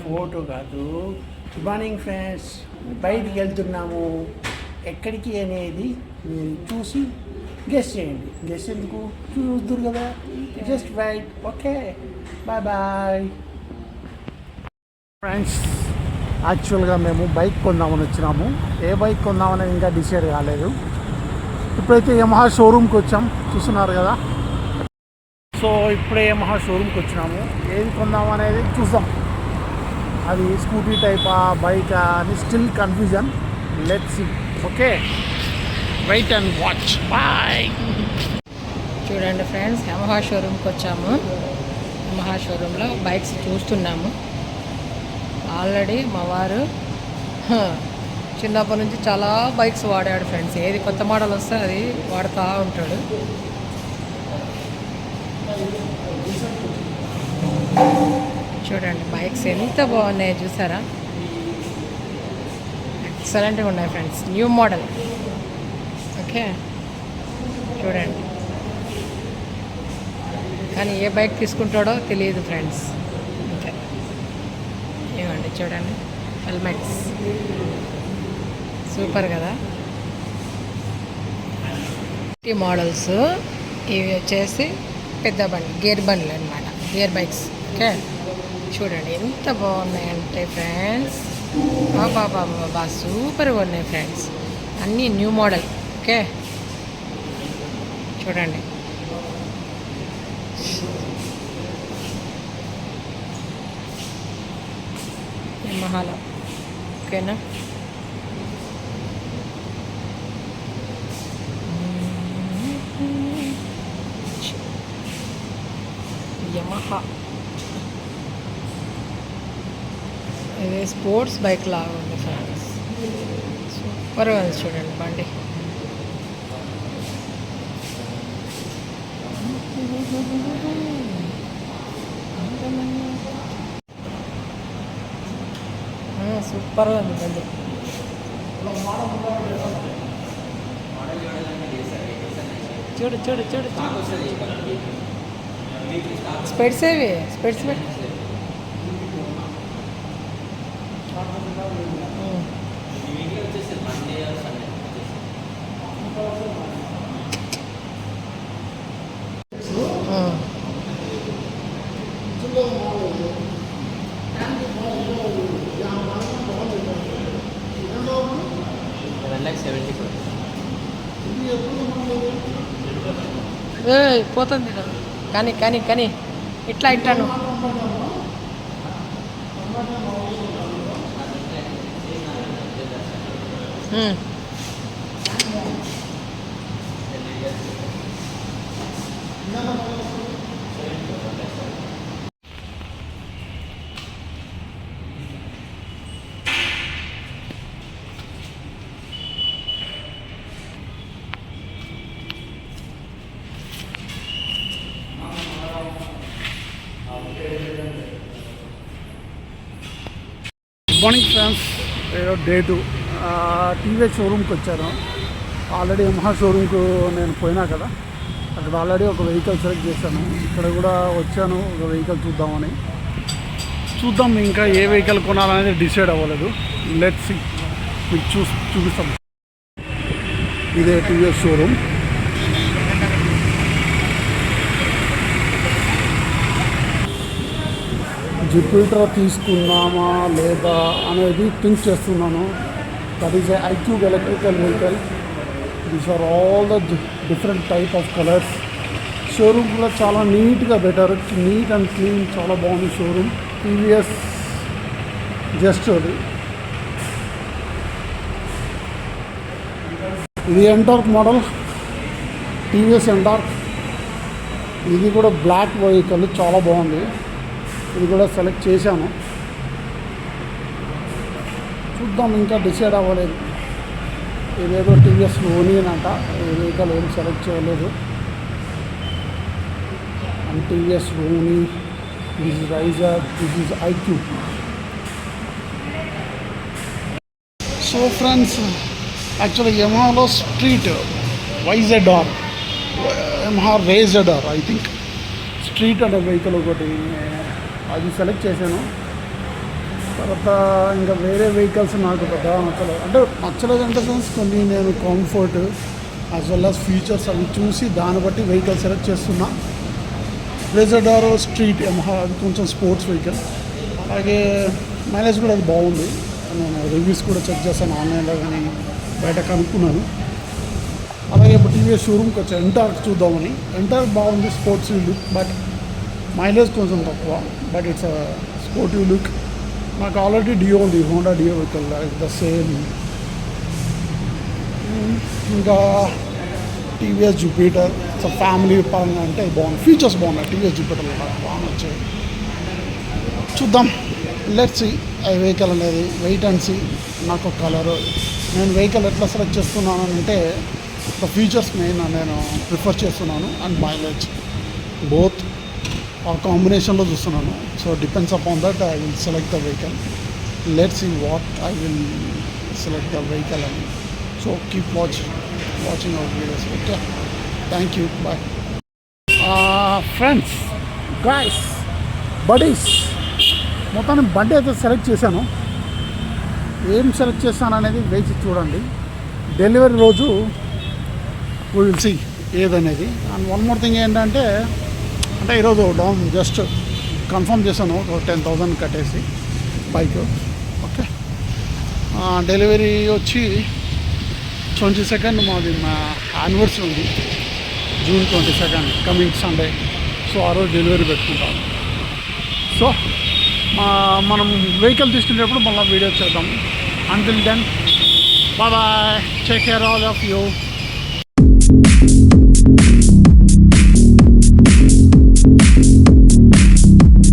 Photo కాదు. Good morning friends, బయటికి వెళ్తున్నాము. ఎక్కడికి అనేది మీరు చూసి గెస్ చేయండి. గెస్ ఎందుకు చూద్దరు కదా, just wait. Okay, bye bye friends. యాక్చువల్గా మేము బైక్ కొందామని వచ్చినాము. ఏ బైక్ కొందామని ఇంకా డిసైడ్ కాలేదు. ఇప్పుడైతే యమహా షోరూమ్కి వచ్చాం, చూస్తున్నారు కదా. సో ఇప్పుడే యమహా షోరూమ్కి వచ్చినాము. ఏది కొందాం అనేది చూద్దాం. అది స్కూటీ టైపా బైకా అని still confusion. Let's see. Okay, wait and watch. Bye. చూడండి ఫ్రెండ్స్, యమహా షోరూమ్కి వచ్చాము. యమహా షోరూంలో బైక్స్ చూస్తున్నాము. ఆల్రెడీ మా వారు చిన్నప్పటి నుంచి చాలా బైక్స్ వాడాడు ఫ్రెండ్స్. ఏది కొత్త మోడల్ వస్తే అది వాడుతూ ఉంటాడు. చూడండి బైక్స్ ఎంత బాగున్నాయో చూసారా. ఎక్సలెంట్గా ఉన్నాయి ఫ్రెండ్స్, న్యూ మోడల్. ఓకే చూడండి, కానీ ఏ బైక్ తీసుకుంటాడో తెలియదు ఫ్రెండ్స్. ఓకే ఇవ్వండి చూడండి, హెల్మెట్స్ సూపర్ కదా. ఈ మోడల్స్ ఇవి వచ్చేసి పెద్ద బండి, గేర్ బండ్లు అనమాట, గేర్ బైక్స్. ఓకే చూడండి ఎంత బాగున్నాయంటే ఫ్రెండ్స్, బాబా సూపర్గా ఉన్నాయి ఫ్రెండ్స్. అన్నీ న్యూ మోడల్. ఓకే చూడండి. యమహాలో ఓకేనా. యమహా ఇది స్పోర్ట్స్ బైక్ లాగా ఉంది ఫ్రెండ్స్, సూపర్గా ఉంది చూడండి బండి. సూపర్గా ఉంది బండి. చూడు చూడు చూడు చూడు. స్పెడ్స్ ఏవి, స్పెడ్స్ పెట్టి. పోతుంది కానీ కానీ కానీ ఇట్లా ఇట్లాను. Good morning friends. Day 2 TVS షోరూమ్కి వచ్చాను. ఆల్రెడీ యమహా షోరూమ్కు నేను పోయినా కదా, అక్కడ ఆల్రెడీ ఒక వెహికల్ సెలెక్ట్ చేశాను. ఇక్కడ కూడా వచ్చాను ఒక వెహికల్ చూద్దామని. చూద్దాం ఇంకా ఏ వెహికల్ కొనాలనేది డిసైడ్ అవ్వలేదు. లెట్స్ సీ, మీకు చూపిస్తాం. ఇదే టీవీఎస్ షోరూమ్. జుపిటర్ తీసుకున్నామా లేదా అనేది థింక్ చేస్తున్నాను. That is iQube electrical vehicle. These are all the different type of colours. Showroom కూడా చాలా నీట్గా బెటర్, నీట్ అండ్ క్లీన్, చాలా బాగుంది షోరూమ్. టీవీఎస్ జస్ట్ ఇది ఎంటార్క్ మోడల్, టీవీఎస్ ఎంటార్క్. ఇది కూడా బ్లాక్ వెహికల్, చాలా బాగుంది. ఇది కూడా సెలెక్ట్ చేశాను. చూద్దాం, ఇంకా డిసైడ్ అవ్వలేదు. ఇదేదో టీవీఎస్ ఓనియన్ అంట, ఈ వెహికల్ ఏం సెలెక్ట్ చేయలేదు. అండ్ టీవీఎస్ ఓనీ, this is Raider, this is iQube. So friends, actually యమహాలో street YZR, Yamaha RayZR I think, street అనే వెహికల్ ఒకటి, అది సెలెక్ట్ చేశాను. తర్వాత ఇంకా వేరే వెహికల్స్ నాకు పెద్దగా నచ్చలేదు. అంటే నచ్చలేదంటే సెన్స్ కొన్ని నేను comfort as well as features అవి చూసి దాన్ని బట్టి వెహికల్ సెలెక్ట్ చేస్తున్నా. రెజడారో స్ట్రీట్ యమహా అది కొంచెం స్పోర్ట్స్ వెహికల్, అలాగే మైలేజ్ కూడా అది బాగుంది. నేను రివ్యూస్ కూడా చెక్ చేశాను ఆన్లైన్లో కానీ బయట కనుక్కున్నాను. అలాగే ఇప్పుడు టీవీఎస్ షోరూమ్కి వచ్చా ఎంటార్క్ చూద్దామని. ఎంటార్క్ బాగుంది, స్పోర్ట్స్ లుక్, బట్ మైలేజ్ కొంచెం తక్కువ, బట్ ఇట్స్ స్పోర్టివ్ లుక్. నాకు ఆల్రెడీ డియో ఉంది, Honda deo vehicle, the same. ఇంకా టీవీఎస్ జూపిటర్ ఫ్యామిలీ పరంగా అంటే బాగుంది, ఫీచర్స్ బాగున్నాయి టీవీఎస్ జూపిటర్లో, నాకు బాగా వచ్చాయి. చూద్దాం, లెట్స్ సీ ఆ వెహికల్ అనేది, వెయిట్ అండ్ సీ. నాకు కలరు, నేను వెహికల్ ఎట్లా సెలెక్ట్ చేస్తున్నాను అంటే ద ఫీచర్స్ మెయిన్ నేను ప్రిఫర్ చేస్తున్నాను, అండ్ మైలేజ్ బోత్ ఆ కాంబినేషన్లో చూస్తున్నాను. So depends upon that I will select the vehicle. Let's see what I will select the vehicle అని. So keep watching our videos. Okay, thank you, bye. Friends, guys, buddies, మొత్తాన్ని బండి అయితే select చేశాను. ఏం select చేస్తాను అనేది వేచి చూడండి. డెలివరీ రోజు వీ విల్ సీ ఏదనేది. అండ్ వన్ మోర్ థింగ్ ఏంటంటే, అంటే ఈరోజు డౌన్ జస్ట్ కన్ఫర్మ్ చేశాను, 10,000 కట్టేసి బైక్. ఓకే, డెలివరీ వచ్చి 22nd మాది మా యానివర్సరీ ఉంది, June 22nd, coming Sunday. So ఆ రోజు డెలివరీ పెట్టుకుంటాం. సో మనం వెహికల్ తీసుకునేటప్పుడు మళ్ళీ వీడియో చేద్దాం. Until then, bye bye, take care all of you.